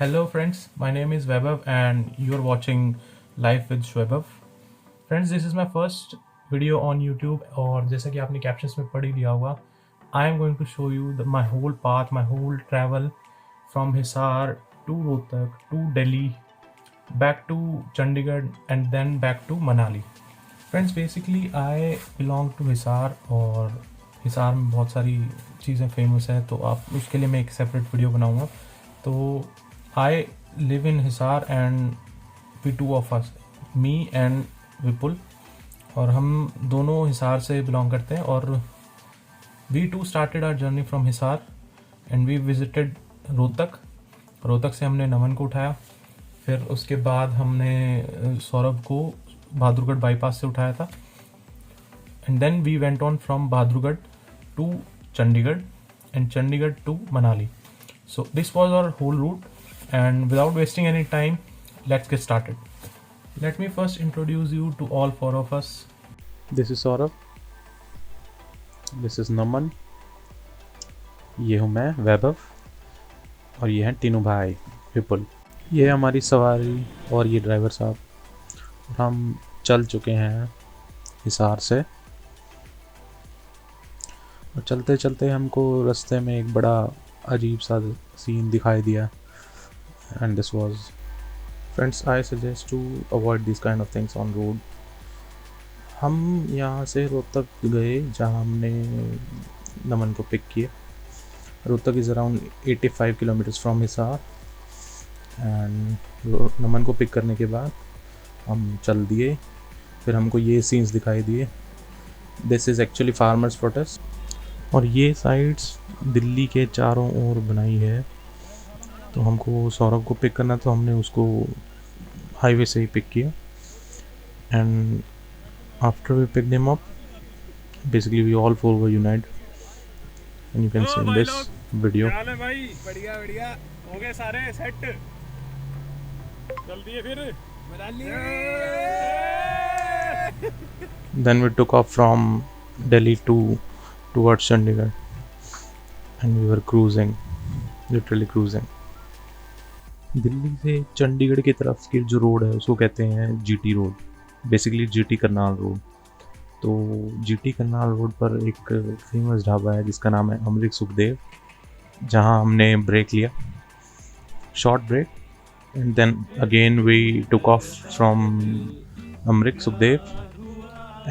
Hello friends, my name is Vaibhav and you're watching Life with Shwebhav. Friends, this is my first video on YouTube और जैसा कि आपने captions में पढ़ ही लिया होगा, I am going to show you my whole path, my whole travel from Hisar to Rohtak to Delhi, back to Chandigarh and then back to Manali. Friends, basically I belong to Hisar और हिसार में बहुत सारी चीज़ें famous है, तो आप उसके लिए मैं एक सेपरेट वीडियो बनाऊंगा. तो I live in Hisar and we two of us, me and Vipul, और हम दोनों हिसार से बिलोंग करते हैं. और we two started our journey from Hisar and we visited Rohtak. Rohtak से हमने नमन को उठाया, फिर उसके बाद हमने सौरभ को बहादुरगढ़ बाईपास से उठाया था. And then we went on from Bahadurgarh to Chandigarh and Chandigarh to Manali. So this was our whole route, and without wasting any time, let's get started. Let me first introduce you to all four of us. This is Saurabh. This is Naman. ये हूँ मैं वैभव और ये हैं तीनों भाई विपुल. ये है हमारी सवारी और ये ड्राइवर साहब. हम चल चुके हैं हिसार से और चलते चलते हमको रास्ते में एक बड़ा अजीब सा सीन दिखाई दिया. And this was, friends, I suggest to avoid this kind of things on road. हम यहाँ से रोहतक गए जहाँ हमने नमन को पिक किया. Rohtak is around 85 kilometres from Hisar. And Naman को पिक करने के बाद हम चल दिए. फिर हमको ये सीन्स दिखाई दिए. This is actually farmers protest और ये साइट्स दिल्ली के चारों ओर बनाई है. तो हमको सौरभ को पिक करना, तो हमने उसको हाईवे से ही पिक किया. And after we picked him up, basically we all four were united and you can see in this video. भाई बढ़िया बढ़िया हो गए सारे सेट. चल दिए फिर Then we took off from Delhi towards Chandigarh and we were cruising, literally cruising. Delhi से चंडीगढ़ की तरफ की जो रोड है उसको कहते हैं GT road, basically GT Karnal road. तो जीटी करनाल रोड पर एक फेमस ढाबा है जिसका नाम है अमृत सुखदेव, जहाँ हमने ब्रेक लिया, short break. And then again we took off from Amrik Sukhdev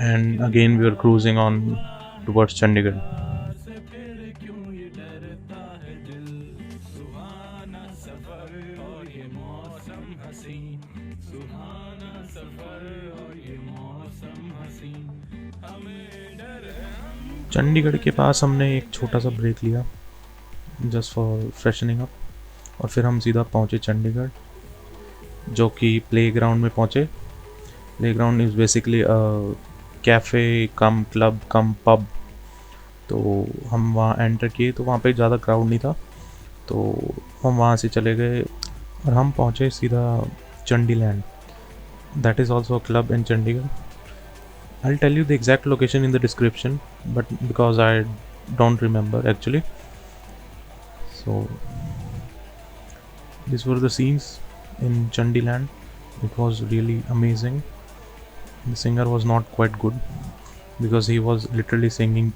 and again we were cruising on towards Chandigarh. Chandigarh के पास हमने एक छोटा सा ब्रेक लिया जस्ट फॉर फ्रेशनिंग अप और फिर हम सीधा पहुँचे चंडीगढ़, जो कि प्लेग्राउंड में पहुँचे. Playground is basically cafe come club come pub. तो हम वहाँ एंटर किए तो वहाँ पे ज़्यादा क्राउड नहीं था, तो हम वहाँ से चले गए और हम पहुँचे सीधा Chandiland. That is also a club in Chandigarh. I will tell you the exact location in the description, but because I don't remember actually. So these were the scenes in Chandiland. It was really amazing. The singer was not quite good because he was literally singing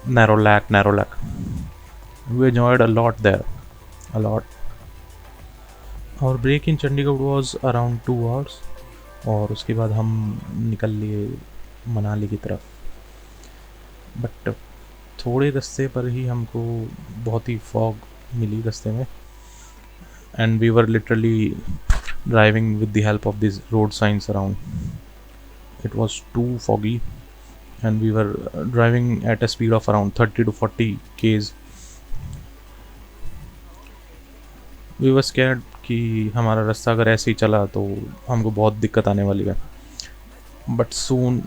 Narrow Lack, Narrow Lack. We enjoyed a lot there, a lot. Our break in Chandigarh was around 2 hours और उसके बाद हम निकल लिए मनाली की तरफ. But थोड़े रास्ते पर ही हमको बहुत ही फॉग मिली रास्ते में. And we were literally driving with the help of these road signs around. It was too foggy and we were driving at a speed of around 30 to 40 k's. We were scared कि हमारा रास्ता अगर ऐसे ही चला तो हमको बहुत दिक्कत आने वाली है. But soon,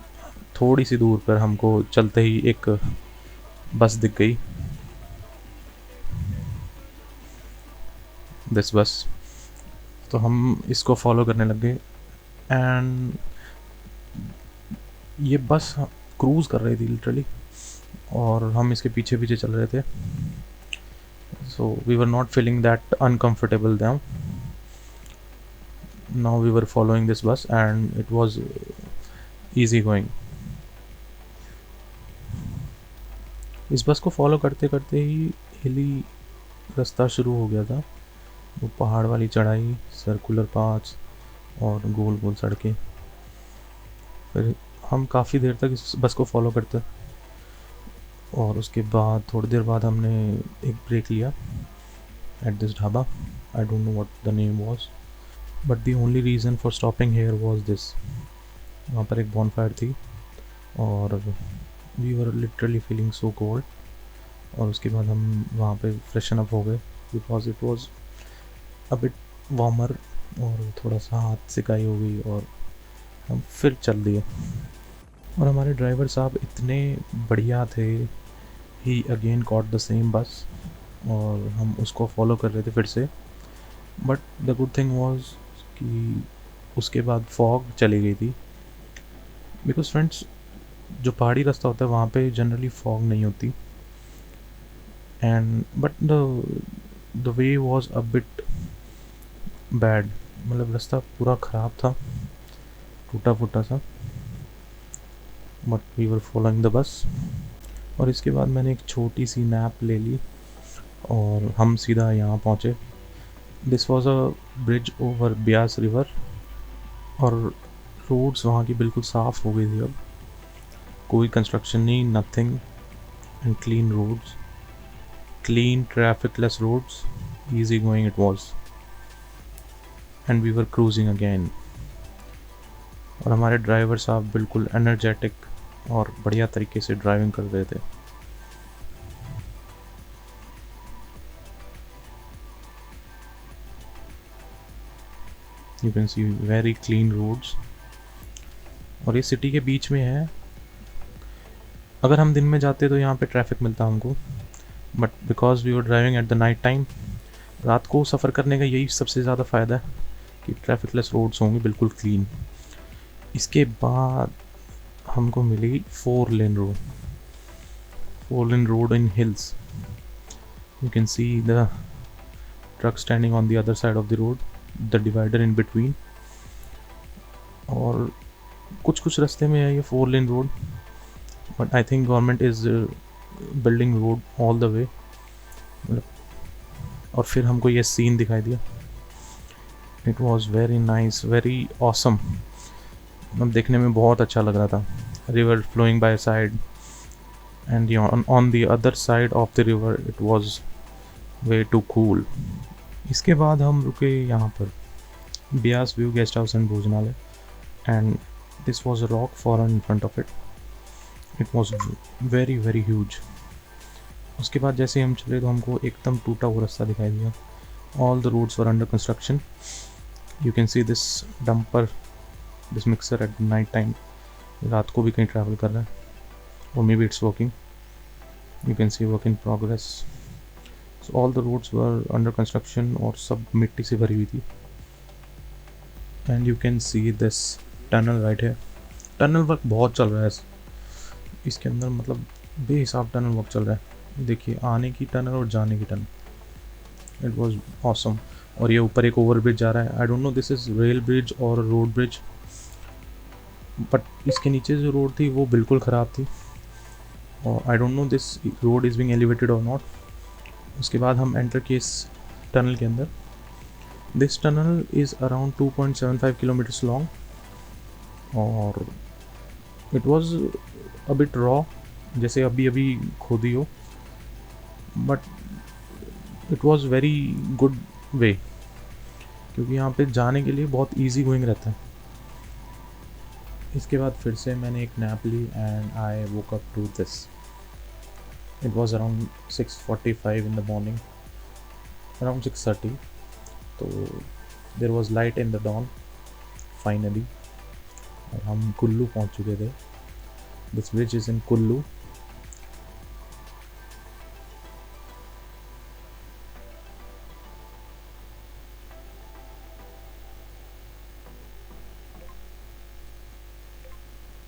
थोड़ी सी दूर पर हमको चलते ही एक बस दिख गई. दिस बस. तो हम इसको फॉलो करने लग गए एंड ये बस क्रूज़ कर रही थी लिटरली और हम इसके पीछे पीछे चल रहे थे. so we were not feeling that uncomfortable now. Now we were following this bus and it was easy going. इस बस को फॉलो करते करते ही हिली रास्ता शुरू हो गया था, वो पहाड़ वाली चढ़ाई, सर्कुलर पाथ्स और गोल गोल सड़कें। फिर हम काफ़ी देर तक इस बस को फॉलो करते और उसके बाद थोड़ी देर बाद हमने एक ब्रेक लिया at this dhaba. I don't know what the name was, but the only reason for stopping here was this. वहाँ पर एक बॉनफायर थी और we were literally feeling so cold. और उसके बाद हम वहाँ पे फ्रेशन अप हो गए because it was a bit warmer और थोड़ा सा हाथ सिकाई हो गई और हम फिर चल दिए। और हमारे ड्राइवर साहब इतने बढ़िया थे, ही अगेन कॉट द सेम बस और हम उसको फॉलो कर रहे थे फिर से। But the good thing was कि उसके बाद फॉग चली गई थी, बिकॉज फ्रेंड्स जो पहाड़ी रास्ता होता है वहाँ पे जनरली फॉग नहीं होती। And but the way was a bit bad, मतलब रास्ता पूरा ख़राब था, टूटा फूटा सा। But we were following the bus. और इसके बाद मैंने एक छोटी सी नैप ले ली और हम सीधा यहाँ पहुँचे। This was a bridge over Beas river और रोड्स वहाँ की बिल्कुल साफ़ हो गई थी, अब कोई कंस्ट्रक्शन नहीं, nothing, and clean roads, clean trafficless roads, easy going it was, and we were cruising again। और हमारे ड्राइवर साहब बिल्कुल एनर्जेटिक और बढ़िया तरीके से ड्राइविंग कर रहे थे। You can see very clean roads और ये सिटी के बीच में है। अगर हम दिन में जाते तो यहाँ पे ट्रैफिक मिलता हमको, but because we were driving at the night time, रात को सफ़र करने का यही सबसे ज़्यादा फ़ायदा है कि ट्रैफिकलेस रोड्स होंगे बिल्कुल क्लीन। इसके बाद हमको मिली 4 lane road, 4 lane road in hills. You can see the truck standing on the other side of the road, the divider in between. और कुछ कुछ रास्ते में है ये 4 lane road, but I think government is building road all the way. और फिर हमको ये सीन दिखाई दिया। It was very nice, very awesome, मतलब देखने में बहुत अच्छा लग रहा था। River flowing by side and on the other side of the river it was way too cool. इसके बाद हम रुके यहाँ पर Beas view guest house and Bhojanalaya, and this was a rock fallen in front of it. It was very very huge. उसके बाद जैसे हम चले तो हमको एकदम टूटा हुआ रास्ता दिखाई दिया। All the roads were under construction. You can see this dumper, this mixer at night time, रात को भी कहीं ट्रैवल कर रहा है, और maybe it's working. You can see work in progress. So all the roads were under construction और सब मिट्टी से भरी हुई थी। And you can see this tunnel right है। टनल वर्क बहुत चल रहा है इसके अंदर, मतलब बेहिसाब टनल वर्क चल रहा है। देखिए, आने की टनल और जाने की टनल, इट वॉज ऑसम। और ये ऊपर एक ओवर ब्रिज जा रहा है। आई don't know this is rail bridge और रोड ब्रिज, बट इसके नीचे जो रोड थी वो बिल्कुल ख़राब थी, और I don't know this road is being elevated और नॉट। उसके बाद हम एंटर किए इस टनल के अंदर। This tunnel is around 2.75 kilometres long, और it was a bit raw, जैसे अभी अभी खोदी हो, but it was very good way, क्योंकि यहाँ पे जाने के लिए बहुत इजी गोइंग रहता है। इसके बाद फिर से मैंने एक नैप ली and I woke up to this. It was around 6:45 in the morning, around 6:30। तो there was light in the dawn finally, और हम कुल्लू पहुँच चुके थे। This bridge is in Kullu.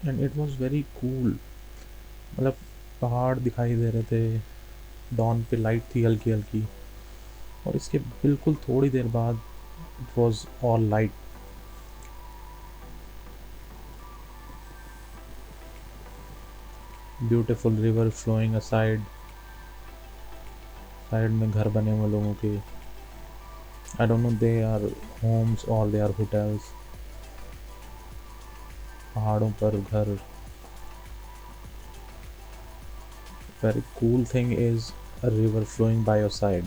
And it was very cool, मतलब पहाड़ दिखाई दे रहे थे, डॉन पे लाइट थी हल्की हल्की, और इसके बिल्कुल थोड़ी देर बाद it was all light. Beautiful river flowing aside. Side में घर बने हुए लोगों के. I don't know they are homes और दे आर होटल्स. पहाड़ों पर घर. Very cool thing is a river flowing by your side.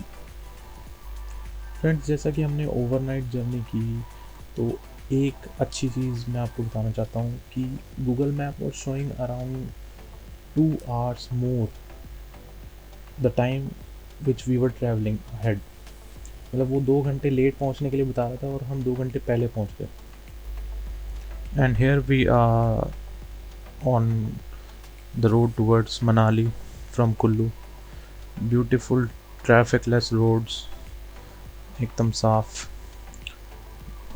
Friends, जैसा कि हमने ओवरनाइट जर्नी की, तो एक अच्छी चीज़ मैं आपको बताना चाहता हूँ कि Google map was showing around 2 hours more the time which we were travelling head. मतलब वो 2 घंटे लेट पहुँचने के लिए बता रहा था और हम 2 घंटे पहले पहुँच गए. And here we are on the road towards Manali from Kullu. Beautiful trafficless roads, एकदम साफ.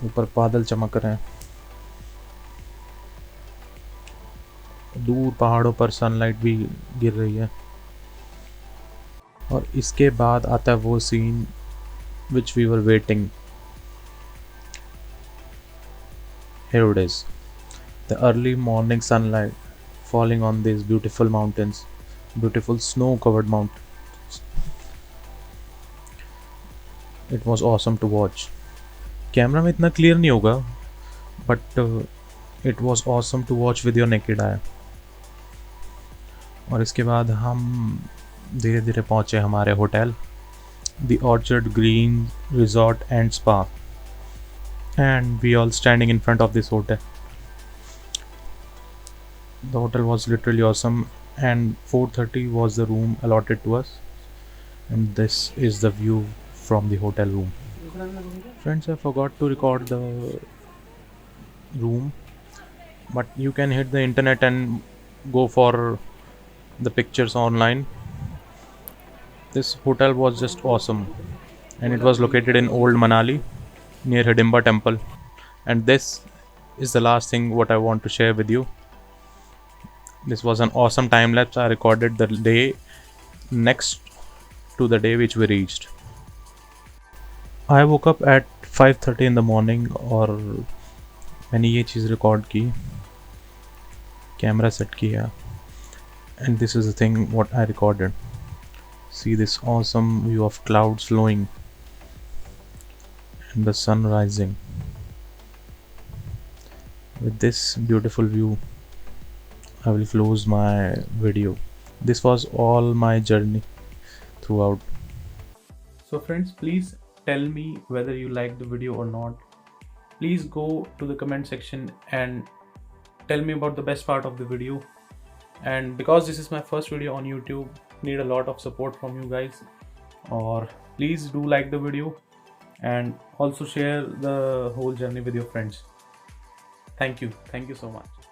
ऊपर बादल चमक रहे हैं. दूर पहाड़ों पर सनलाइट भी गिर रही है. और इसके बाद आता है वो scene which we were waiting. Here it is, the early morning sunlight falling on these beautiful mountains, beautiful snow-covered mountains. It was awesome to watch. Camera में इतना क्लियर नहीं होगा, but it was awesome to watch with your naked eye. और इसके बाद हम धीरे धीरे पहुँचे हमारे hotel, the Orchard Green Resort and Spa. And we all standing in front of this hotel. The hotel was literally awesome, and 4:30 was the room allotted to us, and this is the view from the hotel room. Friends, I forgot to record the room, but you can hit the internet and go for the pictures online. This hotel was just awesome, and it was located in Old Manali near Hidimba Temple. And this is the last thing what I want to share with you. This was an awesome time lapse. I recorded the day next to the day which we reached. I woke up at 5:30 in the morning और मैंने ये चीज़ record की, camera set किया, and this is the thing what I recorded. See this awesome view of clouds flowing and the sun rising. With this beautiful view, I will close my video. This was all my journey throughout. So friends, please tell me whether you liked the video or not. Please go to the comment section and tell me about the best part of the video. And because this is my first video on YouTube, need a lot of support from you guys. Or please do like the video and also share the whole journey with your friends. Thank you so much.